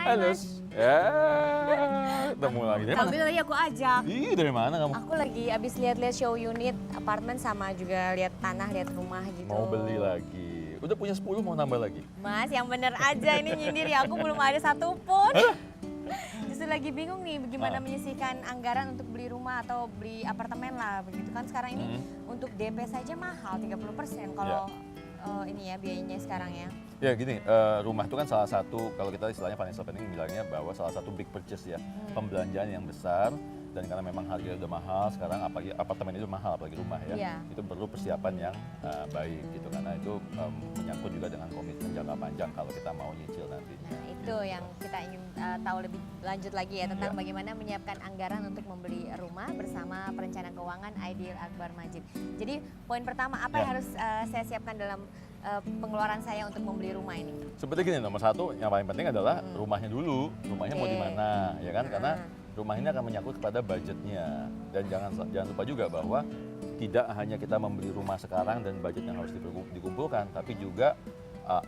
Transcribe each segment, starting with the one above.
Halo. Mas. Ya, ketemu lagi. Dari mana? Tapi tadi aku ajak. Ih, dari mana kamu? Aku lagi abis lihat-lihat show unit apartemen sama juga lihat tanah, lihat rumah gitu. Mau beli lagi. Udah punya 10 mau nambah lagi? Mas, yang bener aja ini nyindir ya. Aku belum ada satupun. Justru lagi bingung nih bagaimana menyisihkan anggaran untuk beli rumah atau beli apartemen lah. Begitu kan sekarang ini untuk DP saja mahal 30% kalau ini ya biayanya sekarang ya. Ya gini, rumah itu kan salah satu, kalau kita istilahnya financial planning bilangnya bahwa salah satu big purchase ya, pembelanjaan yang besar. Dan karena memang harganya udah mahal sekarang, apalagi apartemen itu mahal, apalagi rumah ya, itu perlu persiapan yang baik gitu, karena itu menyangkut juga dengan komitmen jangka panjang kalau kita mau nyicil nantinya. Nah, itu yang kita ingin tahu lebih lanjut lagi ya tentang bagaimana menyiapkan anggaran untuk membeli rumah bersama perencana keuangan Aidil Akbar Majid. Jadi poin pertama apa yang harus saya siapkan dalam pengeluaran saya untuk membeli rumah ini? Seperti gini, nomor satu yang paling penting adalah rumahnya dulu, rumahnya mau di mana ya kan, karena rumah ini akan menyangkut kepada budgetnya. Dan jangan lupa juga bahwa tidak hanya kita membeli rumah sekarang dan budget yang harus dikumpulkan, tapi juga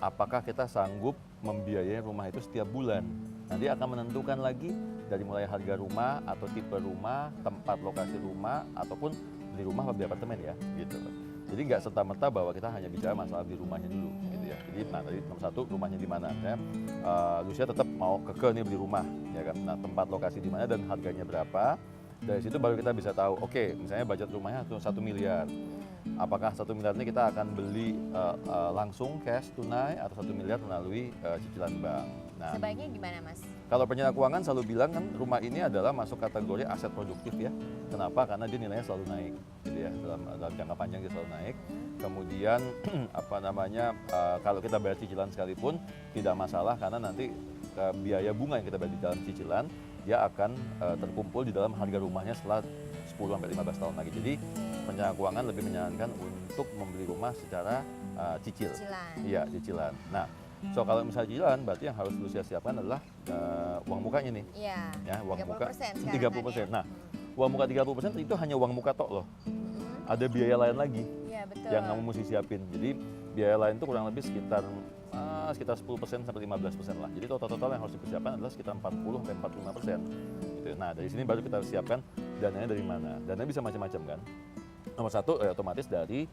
apakah kita sanggup membiayai rumah itu setiap bulan. Nanti akan menentukan lagi dari mulai harga rumah atau tipe rumah, tempat lokasi rumah, ataupun beli rumah atau beli apartemen ya gitu. Jadi nggak serta-merta bahwa kita hanya bicara masalah beli rumahnya dulu gitu ya. Jadi tadi nomor satu rumahnya di mana ya. Lucia tetap mau kekeh nih beli rumah ya kan. Nah, tempat lokasi di mana dan harganya berapa. Dari situ baru kita bisa tahu, oke, misalnya budget rumahnya 1 miliar. Apakah 1 miliar ini kita akan beli langsung cash tunai atau 1 miliar melalui cicilan bank. Nah, sebaiknya gimana Mas? kalau perencana keuangan selalu bilang kan rumah ini adalah masuk kategori aset produktif ya. Kenapa? Karena dia nilainya selalu naik, gitu ya. Dalam jangka panjang dia selalu naik. Kemudian kalau kita bayar cicilan sekalipun tidak masalah karena nanti biaya bunga yang kita bayar di dalam cicilan dia akan terkumpul di dalam harga rumahnya setelah 10 sampai 15 tahun lagi. Jadi perencana keuangan lebih menyarankan untuk membeli rumah secara cicilan. Iya, cicilan. Nah, so kalau misalnya cicilan, berarti yang harus Lucia siapkan adalah uang mukanya nih. Iya, Ya, uang 30% muka sekarang 30%. kan ya? Nah, uang muka 30% itu hanya uang muka tok loh. Ada biaya lain lagi Iya, betul. yang kamu mesti siapin. Jadi biaya lain itu kurang lebih sekitar 10% sampai 15% lah. Jadi total yang harus dipersiapkan adalah sekitar 40 sampai 45%. Gitu. Nah, dari sini baru kita siapkan dananya dari mana. Dananya bisa macam-macam kan. Nomor satu otomatis dari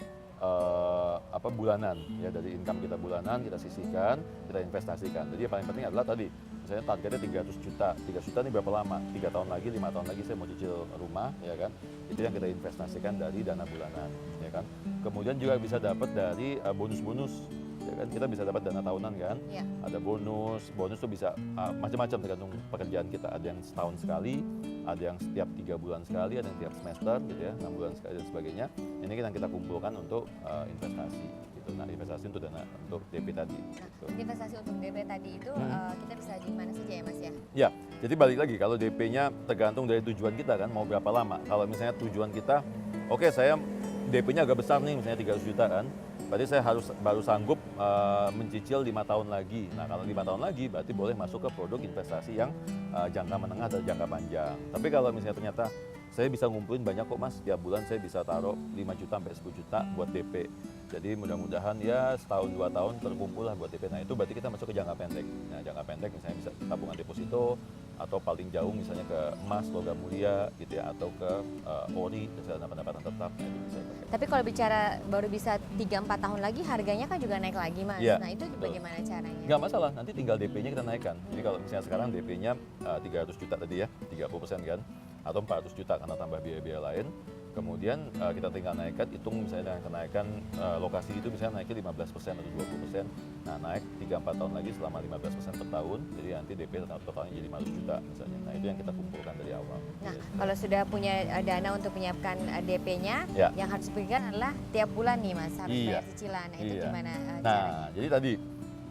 bulanan ya, dari income kita bulanan kita sisihkan, kita investasikan. Jadi yang paling penting adalah tadi misalnya targetnya 300 juta. 300 juta ini berapa lama? 3 tahun lagi, 5 tahun lagi saya mau cicil rumah ya kan. Itu yang kita investasikan dari dana bulanan ya kan. Kemudian juga bisa dapat dari bonus-bonus ya kan, kita bisa dapat dana tahunan kan. Ada bonus tuh bisa macam-macam tergantung pekerjaan kita. Ada yang setahun sekali, ada yang setiap 3 bulan sekali, ada yang tiap semester gitu ya, 6 bulan sekali dan sebagainya. Ini yang kita kumpulkan untuk investasi gitu. Nah, investasi untuk dana untuk DP tadi. Gitu. Investasi untuk DP tadi itu kita bisa di mana saja ya Mas ya? Ya, jadi balik lagi kalau DP-nya tergantung dari tujuan kita kan mau berapa lama. Kalau misalnya tujuan kita, oke, saya DP-nya agak besar nih, misalnya 300 juta kan. Berarti saya baru sanggup mencicil 5 tahun lagi. Nah, kalau 5 tahun lagi berarti boleh masuk ke produk investasi yang jangka menengah atau jangka panjang. Tapi kalau misalnya ternyata saya bisa ngumpulin banyak kok Mas, tiap bulan saya bisa taruh 5 juta sampai 10 juta buat DP. Jadi mudah-mudahan ya setahun 2 tahun terkumpul lah buat DP. Nah, itu berarti kita masuk ke jangka pendek. Nah, jangka pendek misalnya bisa tabungan deposito atau paling jauh misalnya ke emas, logam mulia gitu ya, atau ke ori, dana pendapatan tetap. Nah, itu bisa dipakai. Tapi kalau bicara baru bisa 3-4 tahun lagi harganya kan juga naik lagi Mas. Ya, Nah, itu bagaimana caranya? Nggak masalah, nanti tinggal DP-nya kita naikkan. Jadi kalau misalnya sekarang DP-nya 300 juta tadi ya, 30% kan, atau 400 juta karena tambah biaya-biaya lain. Kemudian kita tinggal naikkan, hitung misalnya dengan kenaikan lokasi itu misalnya naiknya 15% atau 20%. Nah, naik 3-4 tahun lagi selama 15% per tahun, jadi nanti DP totalnya jadi 500 juta misalnya. Nah, itu yang kita kumpulkan dari awal. Nah, kalau sudah punya dana untuk menyiapkan DP-nya, yang harus dipikirkan adalah tiap bulan nih Mas, harus bayar cicilan. Nah, itu gimana caranya? Nah, jadi tadi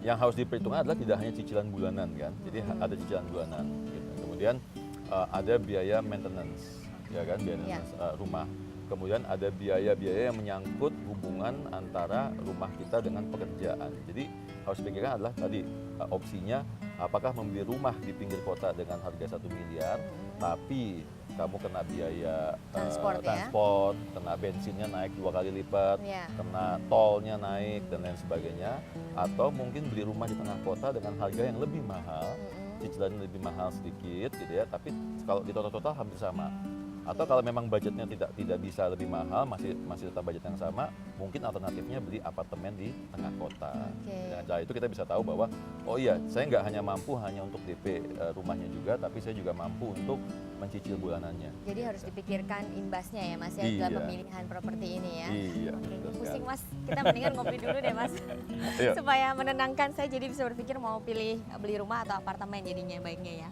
yang harus diperhitungkan adalah tidak hanya cicilan bulanan kan, jadi ada cicilan bulanan. Gitu. Kemudian ada biaya maintenance, ya kan, biaya maintenance rumah. Kemudian ada biaya-biaya yang menyangkut hubungan antara rumah kita dengan pekerjaan. Jadi harus dipikirkan adalah tadi opsinya apakah membeli rumah di pinggir kota dengan harga 1 miliar, tapi kamu kena biaya transport, kena bensinnya naik 2 kali lipat, kena tolnya naik dan lain sebagainya, atau mungkin beli rumah di tengah kota dengan harga yang lebih mahal, cicilannya lebih mahal sedikit gitu ya, tapi kalau di total hampir sama. Atau kalau memang budgetnya tidak bisa lebih mahal, masih tetap budget yang sama, mungkin alternatifnya beli apartemen di tengah kota. Dengan cara itu kita bisa tahu bahwa oh iya, saya nggak hanya mampu hanya untuk DP rumahnya juga, tapi saya juga mampu untuk mencicil bulanannya. Jadi harus dipikirkan imbasnya ya Mas ya dalam pemilihan properti ini ya. Iya. Oke, pusing Mas, kita mendingan ngopi dulu deh Mas. Supaya menenangkan saya jadi bisa berpikir mau beli rumah atau apartemen jadinya baiknya ya.